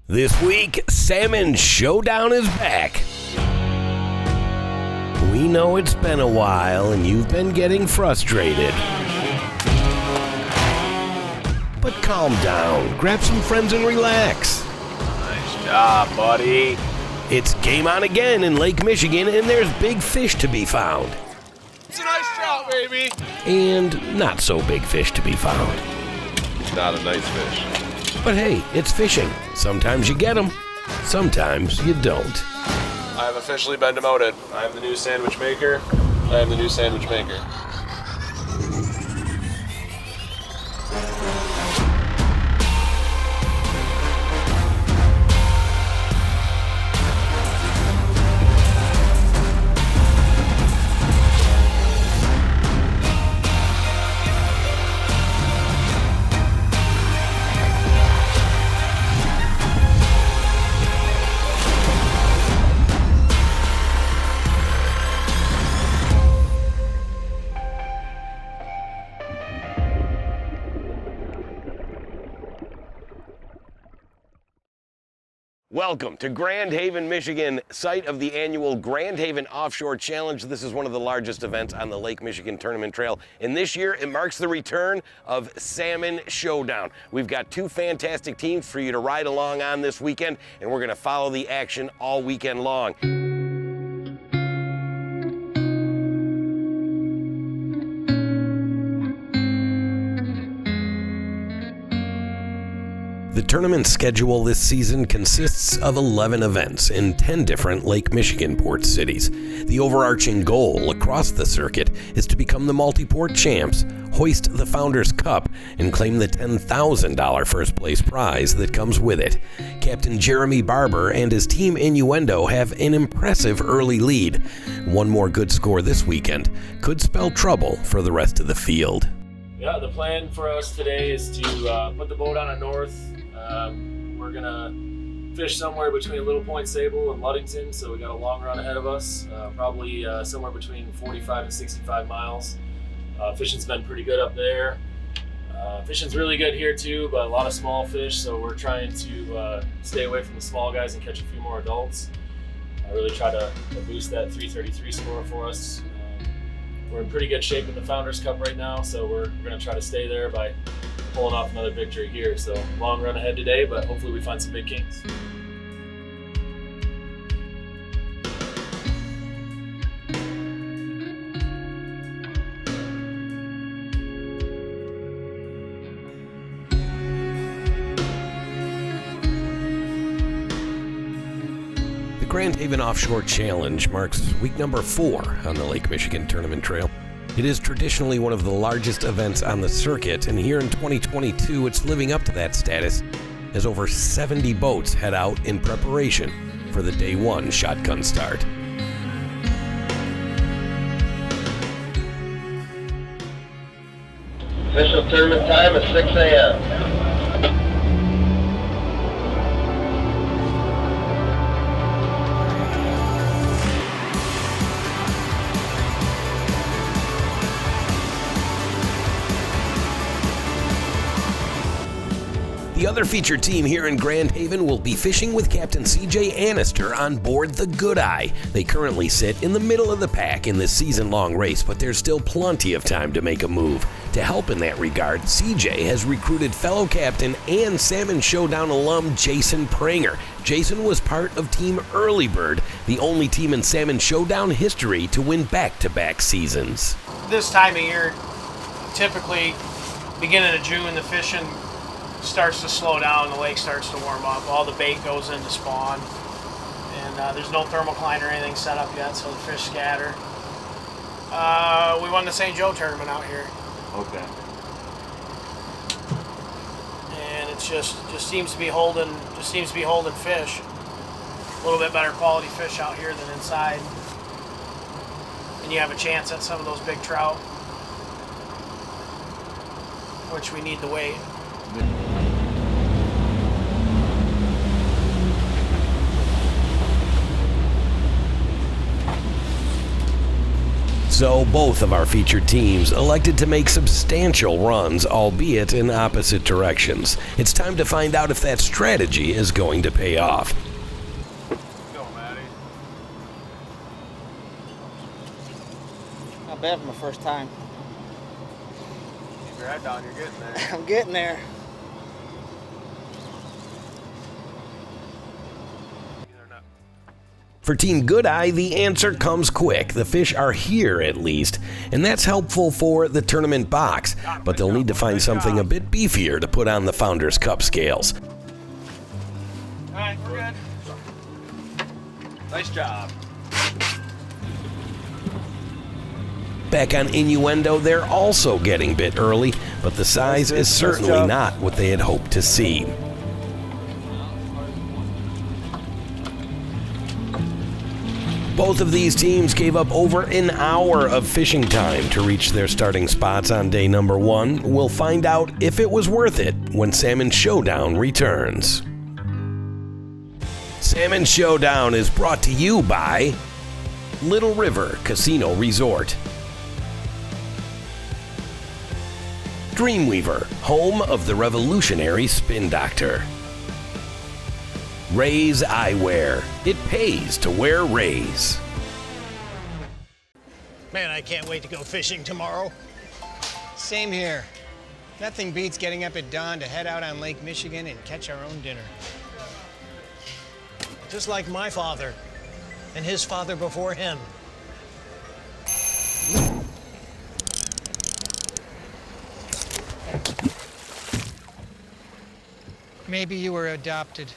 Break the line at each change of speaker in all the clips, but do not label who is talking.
This week, Salmon Showdown is back. We know it's been a while and you've been getting frustrated. But calm down, grab some friends and relax.
Nice job, buddy.
It's game on again in Lake Michigan and there's big fish to be found.
It's a nice trout, baby.
And not so big fish to be found.
It's not a nice fish.
But hey, it's fishing. Sometimes you get them, sometimes you don't.
I have officially been demoted. I am the new sandwich maker. I am the new sandwich maker.
Welcome to Grand Haven, Michigan, site of the annual Grand Haven Offshore Challenge. This is one of the largest events on the Lake Michigan Tournament Trail. And this year, it marks the return of Salmon Showdown. We've got two fantastic teams for you to ride along on this weekend, and we're going to follow the action all weekend long. The tournament schedule this season consists of 11 events in 10 different Lake Michigan port cities. The overarching goal across the circuit is to become the multi-port champs, hoist the Founders Cup, and claim the $10,000 first place prize that comes with it. Captain Jeremy Barber and his team Innuendo have an impressive early lead. One more good score this weekend could spell trouble for the rest of the field.
Yeah, the plan for us today is to put the boat on a north. We're gonna fish somewhere between Little Point Sable and Ludington, so we got a long run ahead of us, probably somewhere between 45 and 65 miles. Fishing's been pretty good up there. Fishing's really good here too, but a lot of small fish, so we're trying to stay away from the small guys and catch a few more adults. I really try to boost that 333 score for us. We're in pretty good shape in the Founders Cup right now, so we're going to try to stay there by pulling off another victory here. So long run ahead today, but hopefully we find some big kings.
The Grand Haven Offshore Challenge marks week number 4 on the Lake Michigan Tournament Trail. It is traditionally one of the largest events on the circuit, and here in 2022, it's living up to that status as over 70 boats head out in preparation for the day 1 shotgun start.
Official tournament time is 6 a.m.
The other featured team here in Grand Haven will be fishing with Captain CJ Annister on board the Good Eye. They currently sit in the middle of the pack in this season-long race, but there's still plenty of time to make a move. To help in that regard, CJ has recruited fellow captain and Salmon Showdown alum Jason Pranger. Jason was part of Team Early Bird, the only team in Salmon Showdown history to win back-to-back seasons.
This time of year, typically beginning of June, the fishing starts to slow down, the lake starts to warm up, all the bait goes into spawn, and there's no thermocline or anything set up yet, so the fish scatter. We won the St. Joe tournament out here.
Okay.
And it just seems to be holding fish. A little bit better quality fish out here than inside. And you have a chance at some of those big trout, which we need the weight.
So both of our featured teams elected to make substantial runs, albeit in opposite directions. It's time to find out if that strategy is going to pay off.
Go, Maddie.
Not bad for my first time.
Keep your head down, you're getting there.
I'm getting there.
For Team Good Eye, the answer comes quick. The fish are here at least, and that's helpful for the tournament box, but they'll need to find something a bit beefier to put on the Founders Cup scales.
All right, we're good.
Nice job.
Back on Innuendo, they're also getting bit early, but the size is certainly not what they had hoped to see. Both of these teams gave up over an hour of fishing time to reach their starting spots on day number 1. We'll find out if it was worth it when Salmon Showdown returns. Salmon Showdown is brought to you by Little River Casino Resort, Dreamweaver, home of the revolutionary Spin Doctor, Ray's Eyewear. It pays to wear Ray's.
Man, I can't wait to go fishing tomorrow. Same here. Nothing beats getting up at dawn to head out on Lake Michigan and catch our own dinner. Just like my father and his father before him. Maybe you were adopted.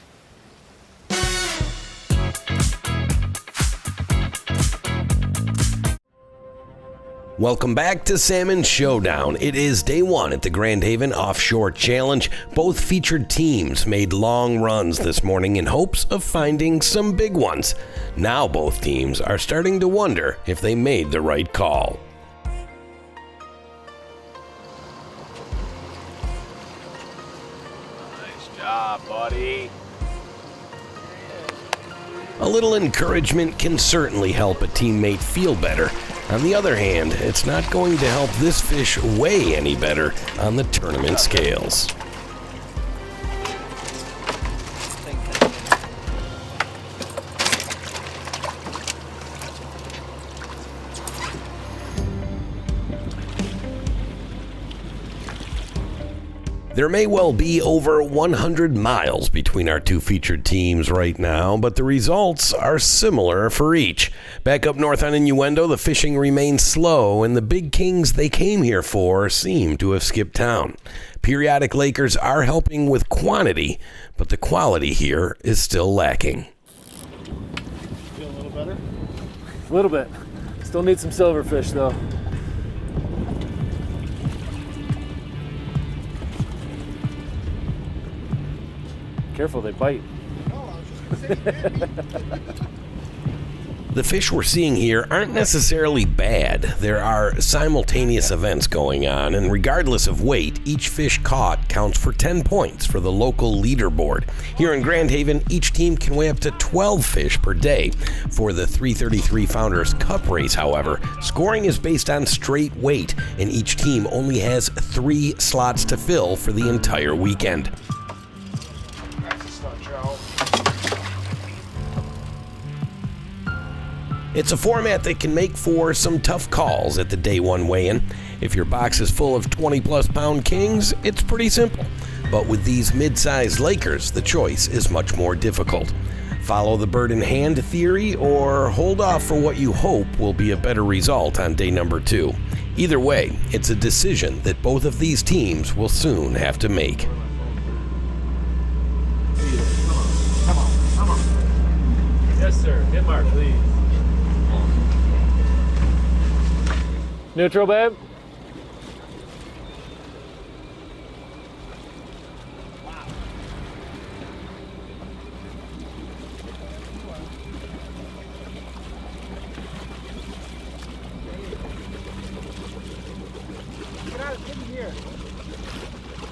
Welcome back to Salmon Showdown. It is day 1 at the Grand Haven Offshore Challenge. Both featured teams made long runs this morning in hopes of finding some big ones. Now both teams are starting to wonder if they made the right call.
Nice job, buddy.
A little encouragement can certainly help a teammate feel better. On the other hand, it's not going to help this fish weigh any better on the tournament scales. There may well be over 100 miles between our two featured teams right now, but the results are similar for each. Back up north on Innuendo, the fishing remains slow, and the big kings they came here for seem to have skipped town. Periodic Lakers are helping with quantity, but the quality here is still lacking.
Feel a little better? A little bit. Still need some silverfish though. Careful, they bite.
The fish we're seeing here aren't necessarily bad. There are simultaneous events going on, and regardless of weight, each fish caught counts for 10 points for the local leaderboard. Here in Grand Haven, each team can weigh up to 12 fish per day. For the 333 Founders Cup race, however, scoring is based on straight weight, and each team only has 3 slots to fill for the entire weekend. It's a format that can make for some tough calls at the day 1 weigh-in. If your box is full of 20-plus pound kings, it's pretty simple. But with these mid-sized Lakers, the choice is much more difficult. Follow the bird in hand theory, or hold off for what you hope will be a better result on day number 2. Either way, it's a decision that both of these teams will soon have to make.
Come on. Yes, sir. Hit mark, please. Neutral, babe.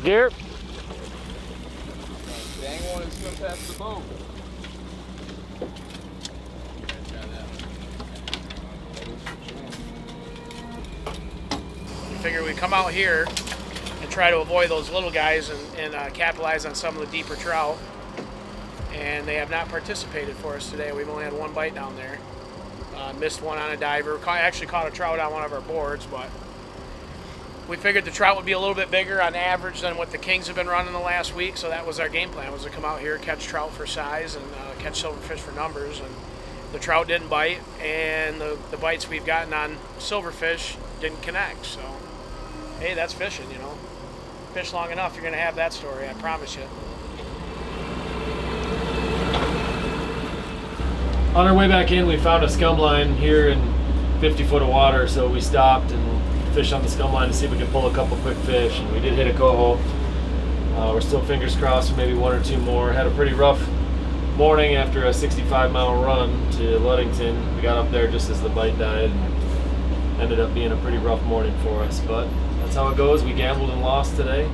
Gear.
Dang one is swim past the boat.
figured we'd come out here and try to avoid those little guys and capitalize on some of the deeper trout. And they have not participated for us today. We've only had one bite down there. Missed one on a diver. Actually caught a trout on one of our boards, but we figured the trout would be a little bit bigger on average than what the Kings have been running the last week, so that was our game plan, was to come out here, catch trout for size, and catch silverfish for numbers. And the trout didn't bite, and the bites we've gotten on silverfish didn't connect. So, hey, that's fishing, you know. Fish long enough, you're going to have that story, I promise you.
On our way back in, we found a scum line here in 50 foot of water, so we stopped and fished on the scum line to see if we could pull a couple quick fish, and we did hit a coho. We're still fingers crossed for maybe one or two more. Had a pretty rough morning after a 65-mile run to Ludington. We got up there just as the bite died, and ended up being a pretty rough morning for us, but that's how it goes. We gambled and lost today.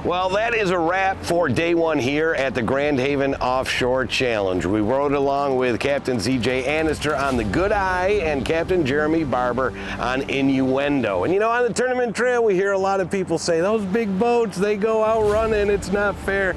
Well, that is a wrap for day one here at the Grand Haven Offshore Challenge. We rode along with Captain CJ Annister on the Good Eye and Captain Jeremy Barber on Innuendo. And you know, on the tournament trail, we hear a lot of people say, those big boats, they go out running, it's not fair.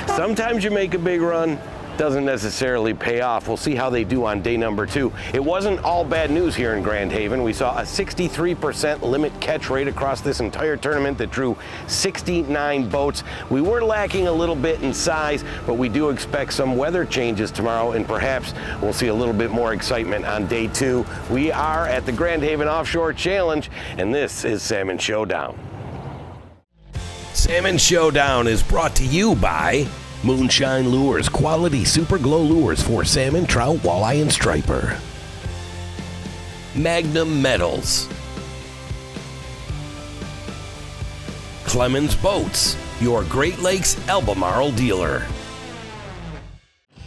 Sometimes you make a big run, doesn't necessarily pay off. We'll see how they do on day number 2. It wasn't all bad news here in Grand Haven. We saw a 63% limit catch rate across this entire tournament that drew 69 boats. We were lacking a little bit in size, but we do expect some weather changes tomorrow, and perhaps we'll see a little bit more excitement on day 2. We are at the Grand Haven Offshore Challenge, and this is Salmon Showdown. Salmon Showdown is brought to you by Moonshine Lures, quality super glow lures for salmon, trout, walleye, and striper. Magnum Metals. Clemens Boats, your Great Lakes Albemarle dealer.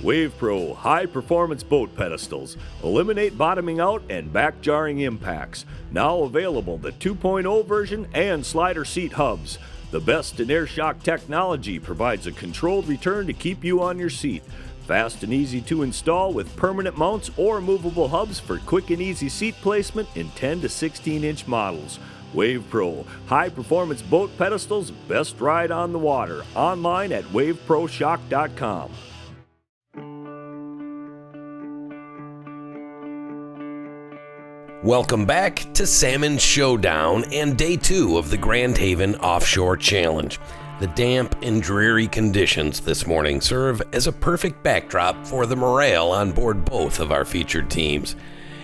Wave Pro high-performance boat pedestals eliminate bottoming out and back-jarring impacts. Now available the 2.0 version and slider seat hubs. The best in air shock technology provides a controlled return to keep you on your seat. Fast and easy to install with permanent mounts or movable hubs for quick and easy seat placement in 10 to 16-inch models. Wave Pro, high-performance boat pedestals, best ride on the water. Online at waveproshock.com.
Welcome back to Salmon Showdown and day 2 of the Grand Haven Offshore Challenge. The damp and dreary conditions this morning serve as a perfect backdrop for the morale on board both of our featured teams.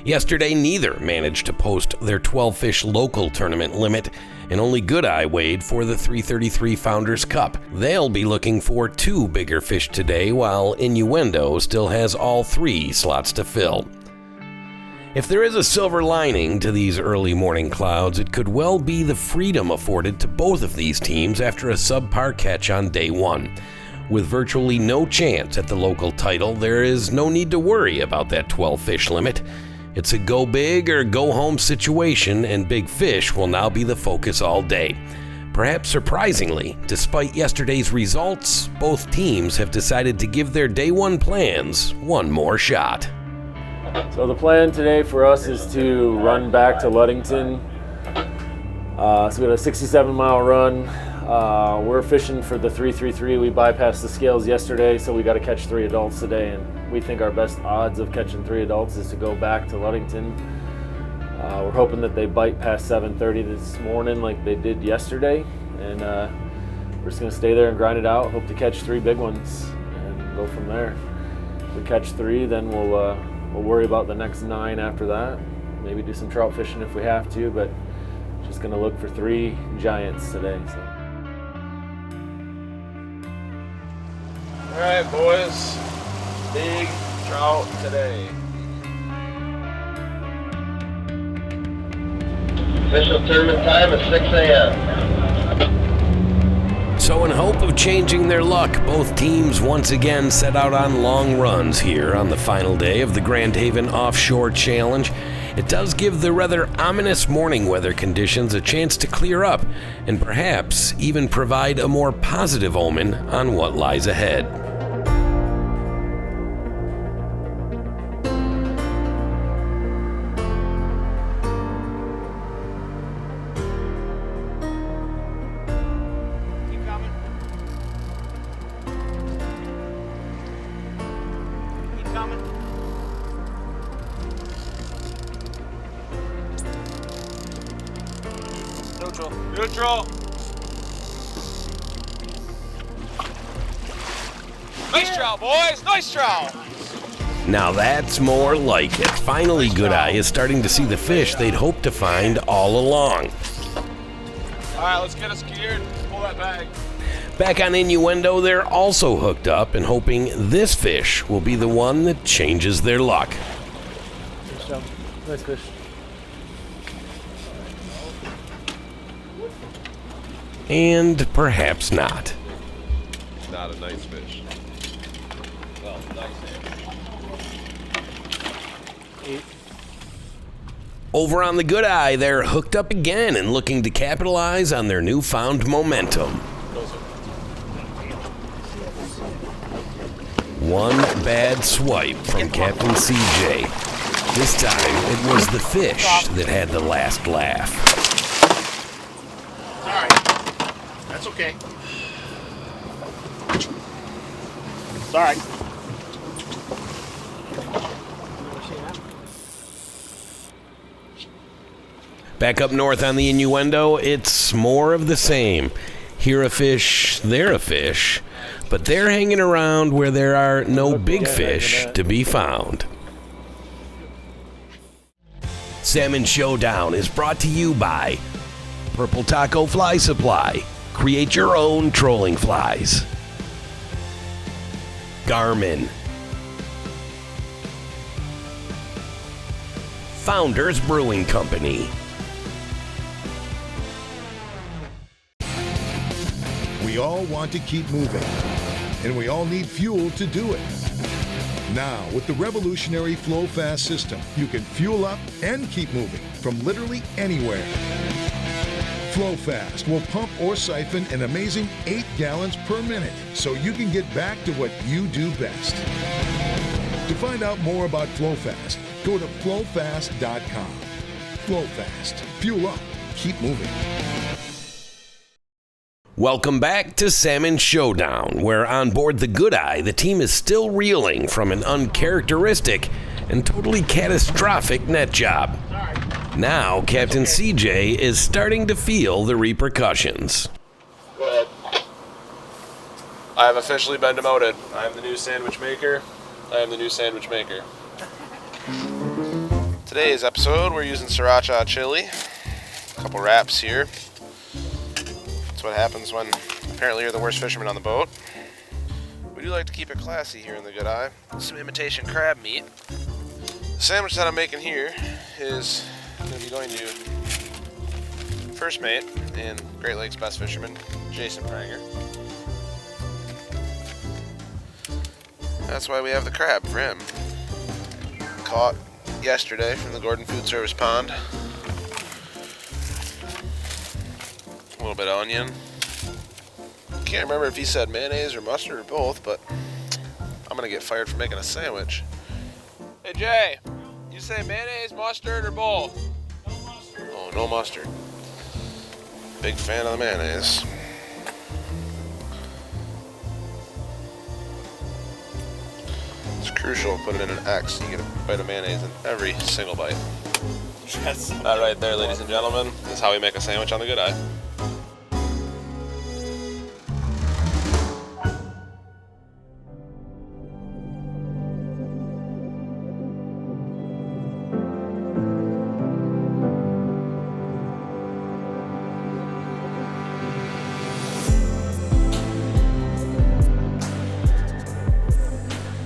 Yesterday, neither managed to post their 12-fish local tournament limit, and only Good Eye weighed for the 333 Founders Cup. They'll be looking for 2 bigger fish today, while Innuendo still has all 3 slots to fill. If there is a silver lining to these early morning clouds, it could well be the freedom afforded to both of these teams after a subpar catch on day 1. With virtually no chance at the local title, there is no need to worry about that 12-fish limit. It's a go big or go home situation, and big fish will now be the focus all day. Perhaps surprisingly, despite yesterday's results, both teams have decided to give their day 1 plans one more shot.
So the plan today for us is to run back to Ludington. So we had a 67-mile run. We're fishing for the 333. We bypassed the scales yesterday, so we got to catch 3 adults today, and we think our best odds of catching 3 adults is to go back to Ludington. We're hoping that they bite past 7:30 this morning like they did yesterday, and we're just going to stay there and grind it out, hope to catch 3 big ones, and go from there. If we catch 3, then we'll worry about the next 9 after that. Maybe do some trout fishing if we have to, but just going to look for 3 giants today. So.
All right, boys. Big trout today.
Official tournament time is 6 a.m.
So in hope of changing their luck, both teams once again set out on long runs here on the final day of the Grand Haven Offshore Challenge. It does give the rather ominous morning weather conditions a chance to clear up and perhaps even provide a more positive omen on what lies ahead.
Neutral. Nice trout, boys. Nice trout.
Now that's more like it. Finally, Good Eye is starting to see the fish they'd hoped to find all along.
All right, let's get us geared. Pull that bag.
Back on Innuendo, they're also hooked up and hoping this fish will be the one that changes their luck.
Nice job. Nice fish.
And perhaps not.
Not a nice fish. Well, nice fish.
Over on the Good Eye, they're hooked up again and looking to capitalize on their newfound momentum. One bad swipe from Captain CJ. This time, it was the fish that had the last laugh.
All right. That's okay. It's all right.
Back up north on the Innuendo, it's more of the same. Here a fish, there a fish, but they're hanging around where there are no big fish to be found. Salmon Showdown is brought to you by Purple Taco Fly Supply. Create your own trolling flies. Garmin. Founders Brewing Company.
We all want to keep moving, and we all need fuel to do it. Now, with the revolutionary Flow Fast system, you can fuel up and keep moving from literally anywhere. Flow Fast will pump or siphon an amazing 8 gallons per minute, so you can get back to what you do best. To find out more about Flow Fast, go to flowfast.com. Flow Fast. Fuel up. Keep moving.
Welcome back to Salmon Showdown, where on board the Good Eye, the team is still reeling from an uncharacteristic and totally catastrophic net job. Now, Captain CJ is starting to feel the repercussions.
Go ahead. I have officially been demoted. I am the new sandwich maker. I am the new sandwich maker. Today's episode, we're using sriracha chili. A couple wraps here. That's what happens when apparently you're the worst fisherman on the boat. We do like to keep it classy here in the Good Eye. Some imitation crab meat. The sandwich that I'm making here is going to be going to first mate and Great Lakes best fisherman, Jason Pranger. That's why we have the crab for him. Caught yesterday from the Gordon Food Service pond. A little bit of onion. Can't remember if he said mayonnaise or mustard or both, but I'm gonna get fired for making a sandwich. Hey Jay, you say mayonnaise, mustard, or both? No mustard. Oh, no mustard. Big fan of the mayonnaise. It's crucial to put it in an X. You get a bite of mayonnaise in every single bite. That right there, ladies and gentlemen, is how we make a sandwich on the Good Eye.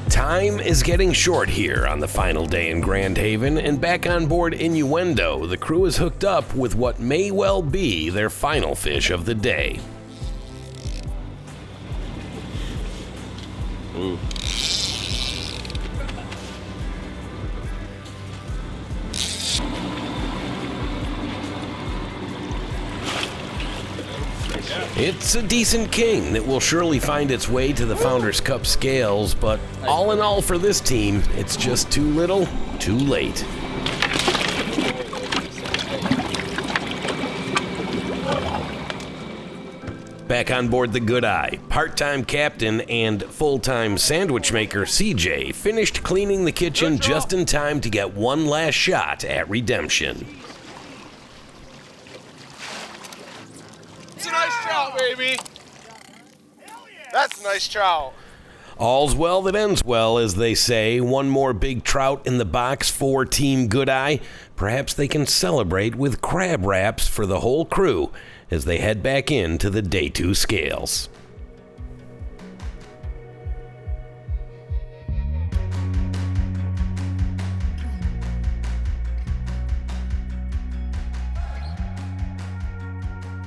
Time is getting short here on the final day in Grand Haven, and back on board Innuendo, the crew is hooked up with what may well be their final fish of the day. It's a decent king that will surely find its way to the Founders Cup scales, but all in all for this team, it's just too little, too late. Back on board the Good Eye, part-time captain and full-time sandwich maker CJ finished cleaning the kitchen just in time to get one last shot at redemption.
baby. That's a nice trout.
All's well that ends well, as they say. One more big trout in the box for Team Goodeye. Perhaps they can celebrate with crab wraps for the whole crew as they head back into the Day 2 scales.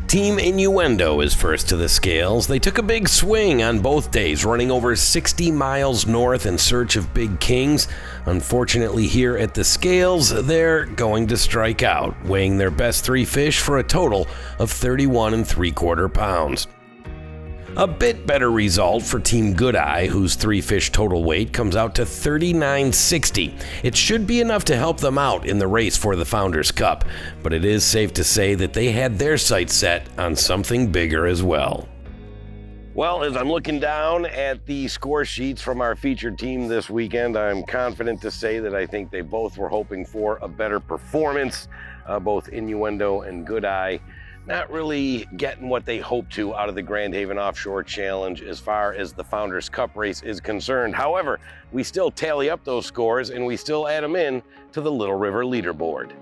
Team Innuendo is first to the scales. They took a big swing on both days, running over 60 miles north in search of big kings. Unfortunately, here at the scales, they're going to strike out, weighing their best 3 fish for a total of 31 3/4 pounds. A bit better result for Team Goodeye, whose 3 fish total weight comes out to 39.60. It should be enough to help them out in the race for the Founders Cup, but it is safe to say that they had their sights set on something bigger as well. Well, as I'm looking down at the score sheets from our featured team this weekend, I'm confident to say that I think they both were hoping for a better performance, both Innuendo and Goodeye. Not really getting what they hoped to out of the Grand Haven Offshore Challenge as far as the Founders Cup race is concerned. However, we still tally up those scores and we still add them in to the Little River leaderboard.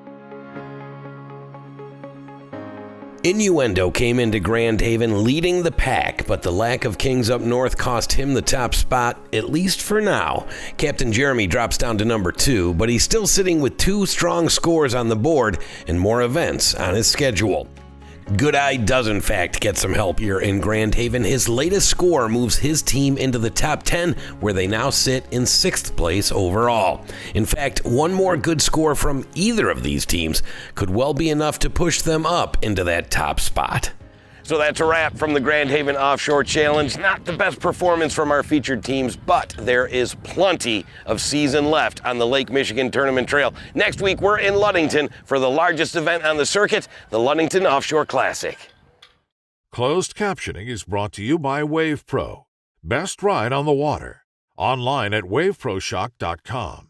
Innuendo came into Grand Haven leading the pack, but the lack of kings up north cost him the top spot, at least for now. Captain Jeremy drops down to number 2, but he's still sitting with 2 strong scores on the board and more events on his schedule. Goodeye does in fact get some help here in Grand Haven. His latest score moves his team into the top 10, where they now sit in 6th place overall. In fact, one more good score from either of these teams could well be enough to push them up into that top spot. So that's a wrap from the Grand Haven Offshore Challenge. Not the best performance from our featured teams, but there is plenty of season left on the Lake Michigan Tournament Trail. Next week, we're in Ludington for the largest event on the circuit, the Ludington Offshore Classic.
Closed captioning is brought to you by Wave Pro. Best ride on the water. Online at waveproshock.com.